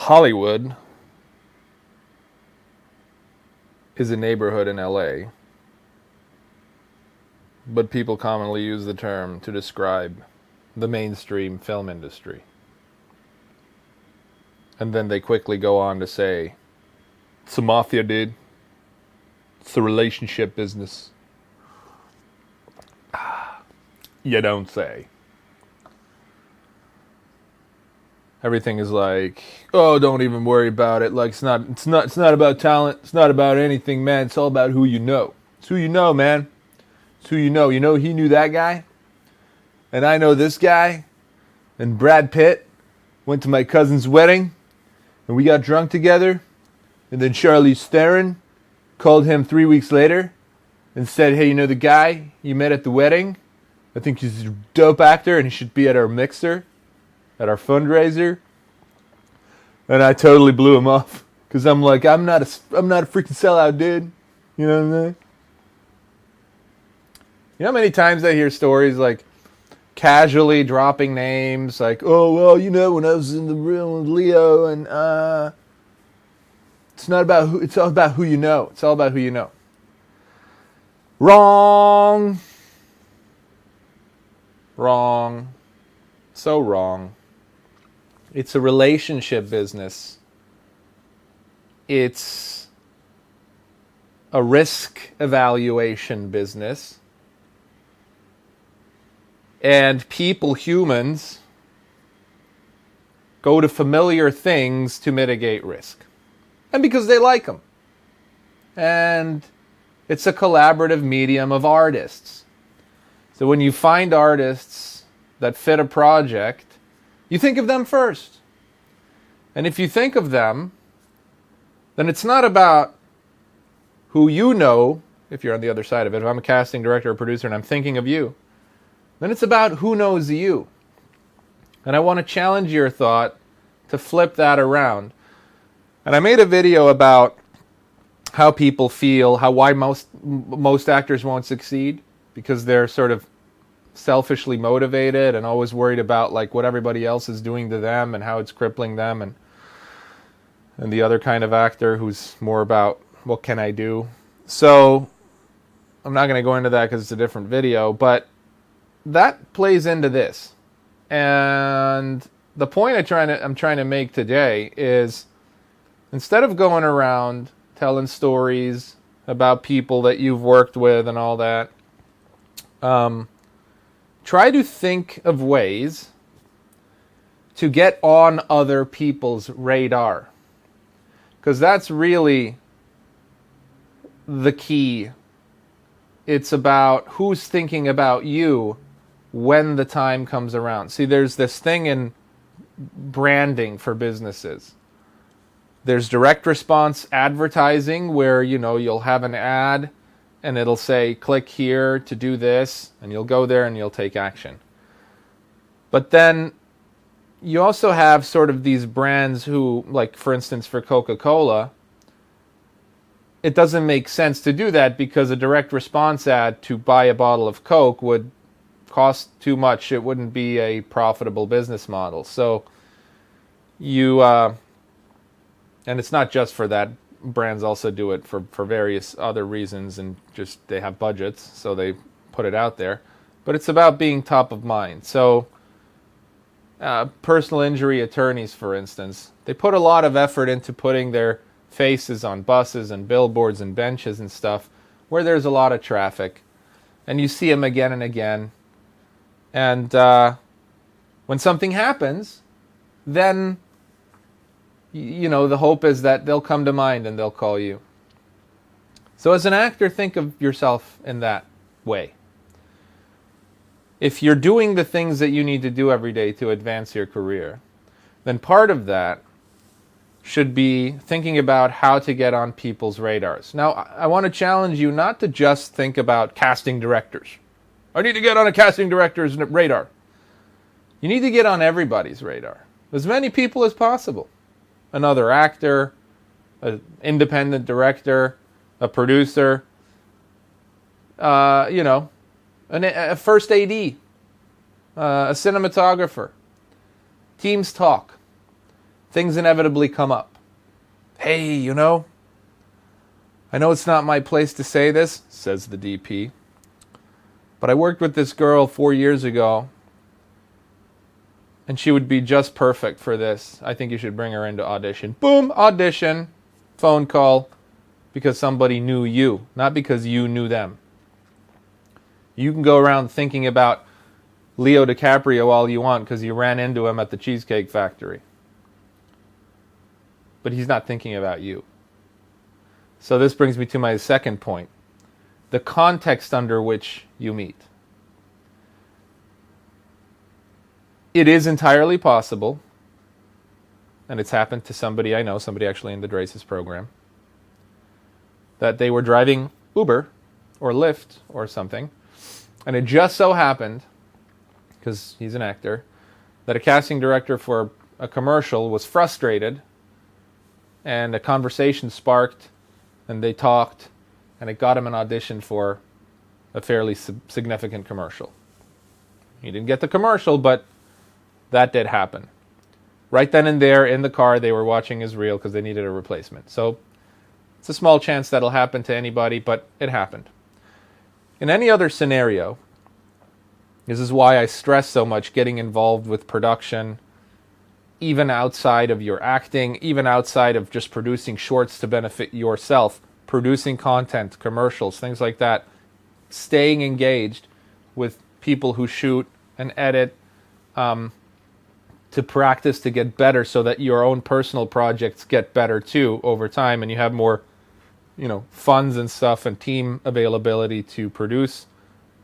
Hollywood is a neighborhood in LA, but people commonly use the term to describe the mainstream film industry. And then they quickly go on to say, it's a mafia, dude. It's a relationship business. You don't say. Everything is like, oh, don't even worry about it. Like it's not about talent. It's not about anything, man. It's all about who you know. It's who you know, man. It's who you know. You know he knew that guy, and I know this guy, and Brad Pitt went to my cousin's wedding, and we got drunk together, and then Charlize Theron called him 3 weeks later and said, hey, you know the guy you met at the wedding? I think he's a dope actor, and he should be at our mixer. At our fundraiser, and I totally blew him off because I'm like, I'm not a freaking sellout, dude. You know what I'm saying? You know how many times I hear stories like casually dropping names, like, oh well, you know, when I was in the room with Leo, and it's not about who, it's all about who you know. It's all about who you know. Wrong. So wrong. It's a relationship business. It's a risk evaluation business. And people, humans, go to familiar things to mitigate risk. And because they like them. And it's a collaborative medium of artists. So when you find artists that fit a project, you think of them first. And if you think of them, then it's not about who you know, if you're on the other side of it. If I'm a casting director or producer and I'm thinking of you, then it's about who knows you. And I want to challenge your thought to flip that around. And I made a video about how people feel, why most actors won't succeed, because they're sort of selfishly motivated and always worried about like what everybody else is doing to them and how it's crippling them, and the other kind of actor who's more about what can I do. So I'm not going to go into that because it's a different video, but that plays into this. And the point I'm trying to make today is, instead of going around telling stories about people that you've worked with and all that, try to think of ways to get on other people's radar. Because that's really the key. It's about who's thinking about you when the time comes around. See, there's this thing in branding for businesses. There's direct response advertising where, you know, you'll have an ad and it'll say, click here to do this, and you'll go there and you'll take action. But then you also have sort of these brands who, like for instance for Coca-Cola, it doesn't make sense to do that because a direct response ad to buy a bottle of Coke would cost too much. It wouldn't be a profitable business model. So you, and it's not just for that. Brands also do it for various other reasons, and just they have budgets, so they put it out there. But it's about being top of mind. So personal injury attorneys, for instance, they put a lot of effort into putting their faces on buses and billboards and benches and stuff where there's a lot of traffic. And you see them again and again. And when something happens, then you know, the hope is that they'll come to mind and they'll call you. So as an actor, think of yourself in that way. If you're doing the things that you need to do every day to advance your career, then part of that should be thinking about how to get on people's radars. Now, I want to challenge you not to just think about casting directors. I need to get on a casting director's radar. You need to get on everybody's radar. As many people as possible. Another actor, an independent director, a producer, you know, a first AD, a cinematographer. Teams talk. things inevitably come up. Hey, I know it's not my place to say this, says the DP, but I worked with this girl 4 years ago, and she would be just perfect for this. I think you should bring her into audition. Boom, audition, phone call, because somebody knew you, not because you knew them. You can go around thinking about Leo DiCaprio all you want because you ran into him at the Cheesecake Factory. But he's not thinking about you. So this brings me to my second point. The context under which you meet. It is entirely possible, and it's happened to somebody I know, somebody actually in the Draces program, that they were driving Uber or Lyft or something, and it just so happened, because he's an actor, that a casting director for a commercial was frustrated, and a conversation sparked, and they talked, and it got him an audition for a fairly significant commercial. He didn't get the commercial, but that did happen. Right then and there, in the car, they were watching his reel because they needed a replacement. So it's a small chance that'll happen to anybody, but it happened. In any other scenario, this is why I stress so much getting involved with production, even outside of your acting, even outside of just producing shorts to benefit yourself, producing content, commercials, things like that, staying engaged with people who shoot and edit, to practice to get better so that your own personal projects get better too over time, and you have more, funds and stuff and team availability to produce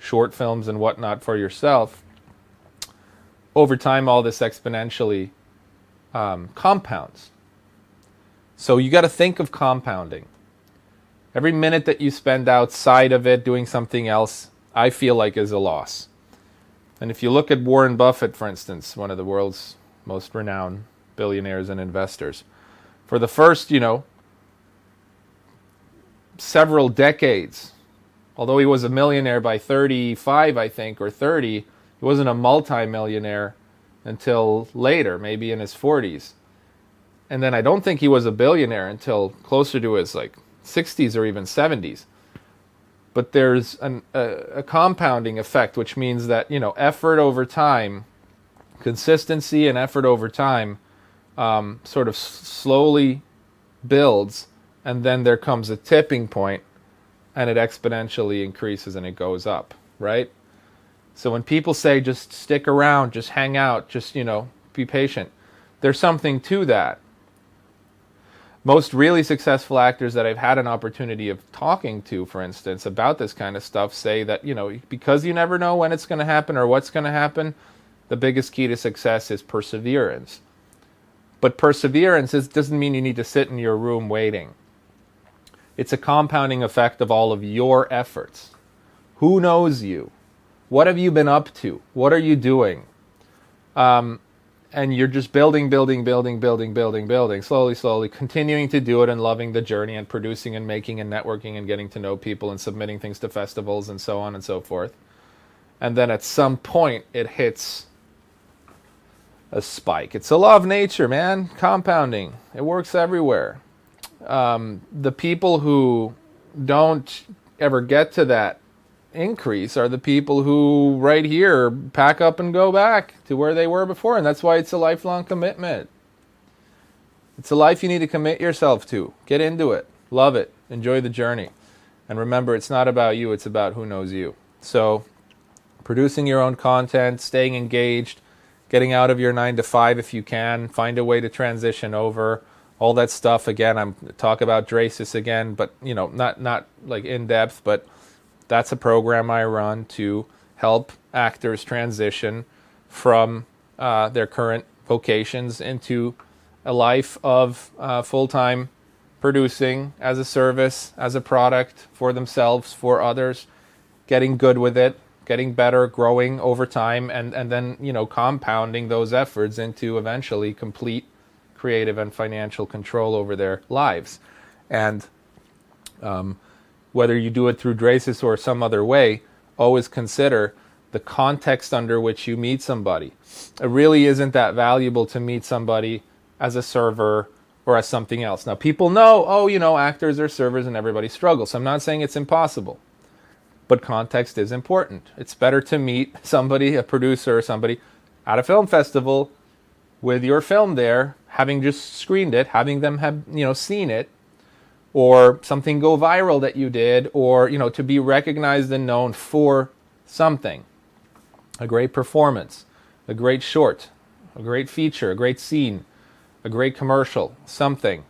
short films and whatnot for yourself. Over time, all this exponentially compounds. So you got to think of compounding. Every minute that you spend outside of it doing something else, I feel like is a loss. And if you look at Warren Buffett, for instance, one of the world's most renowned billionaires and investors, for the first, several decades, although he was a millionaire by 35, I think, or 30, he wasn't a multi-millionaire until later, maybe in his 40s. And then I don't think he was a billionaire until closer to his 60s or even 70s. But there's a compounding effect, which means that, effort over time, consistency and effort over time sort of slowly builds, and then there comes a tipping point, and it exponentially increases and it goes up, right? So when people say just stick around, just hang out, just, be patient, there's something to that. Most really successful actors that I've had an opportunity of talking to, for instance, about this kind of stuff say that, because you never know when it's going to happen or what's going to happen, the biggest key to success is perseverance. But perseverance doesn't mean you need to sit in your room waiting. It's a compounding effect of all of your efforts. Who knows you? What have you been up to? What are you doing? And you're just building, slowly, continuing to do it and loving the journey and producing and making and networking and getting to know people and submitting things to festivals and so on and so forth. And then at some point, it hits a spike. It's a law of nature, man. Compounding. It works everywhere. The people who don't ever get to that increase are the people who right here pack up and go back to where they were before, and that's why it's a lifelong commitment. It's a life you need to commit yourself to. Get into it, love it, enjoy the journey, and remember, it's not about you, it's about who knows you. So producing your own content, staying engaged, getting out of your 9 to 5 if you can, find a way to transition over, all that stuff. Again, I'm talk about Draces again, but not like in depth, but that's a program I run to help actors transition from their current vocations into a life of full-time producing as a service, as a product for themselves, for others, getting good with it, getting better, growing over time, and then compounding those efforts into eventually complete creative and financial control over their lives. And whether you do it through Draces or some other way, always consider the context under which you meet somebody. It really isn't that valuable to meet somebody as a server or as something else. Now, people know, oh, actors are servers and everybody struggles. So I'm not saying it's impossible, but context is important. It's better to meet somebody, a producer or somebody, at a film festival with your film there, having just screened it, having them have, seen it, or something go viral that you did, or, to be recognized and known for something. A great performance, a great short, a great feature, a great scene, a great commercial, something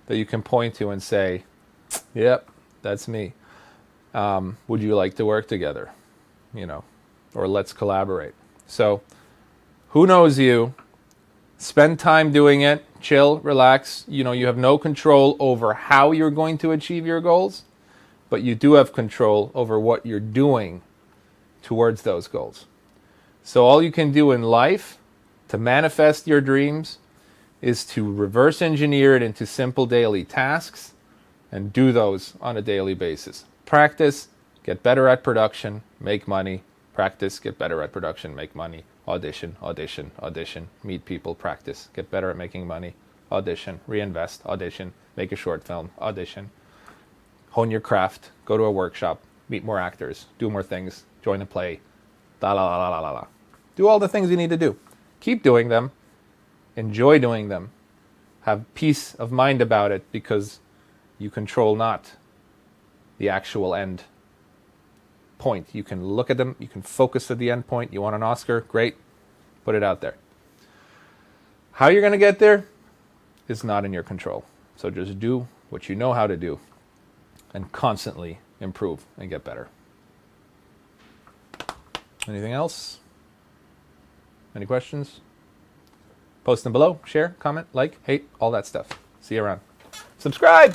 that you can point to and say, yep, that's me. Would you like to work together? Or let's collaborate. So, who knows you? Spend time doing it. Chill, relax. You have no control over how you're going to achieve your goals, but you do have control over what you're doing towards those goals. So all you can do in life to manifest your dreams is to reverse engineer it into simple daily tasks and do those on a daily basis. Practice, get better at production, make money. Practice, get better at production, make money. Audition, audition, audition, meet people, practice, get better at making money. Audition, reinvest, audition, make a short film, audition. Hone your craft, go to a workshop, meet more actors, do more things, join a play, la la la la la la. Do all the things you need to do. Keep doing them. Enjoy doing them. Have peace of mind about it because you control not the actual end point. You can look at them. You can focus at the end point. You want an Oscar? Great. Put it out there. How you're going to get there is not in your control. So just do what you know how to do and constantly improve and get better. Anything else? Any questions? Post them below, share, comment, like, hate, all that stuff. See you around. Subscribe!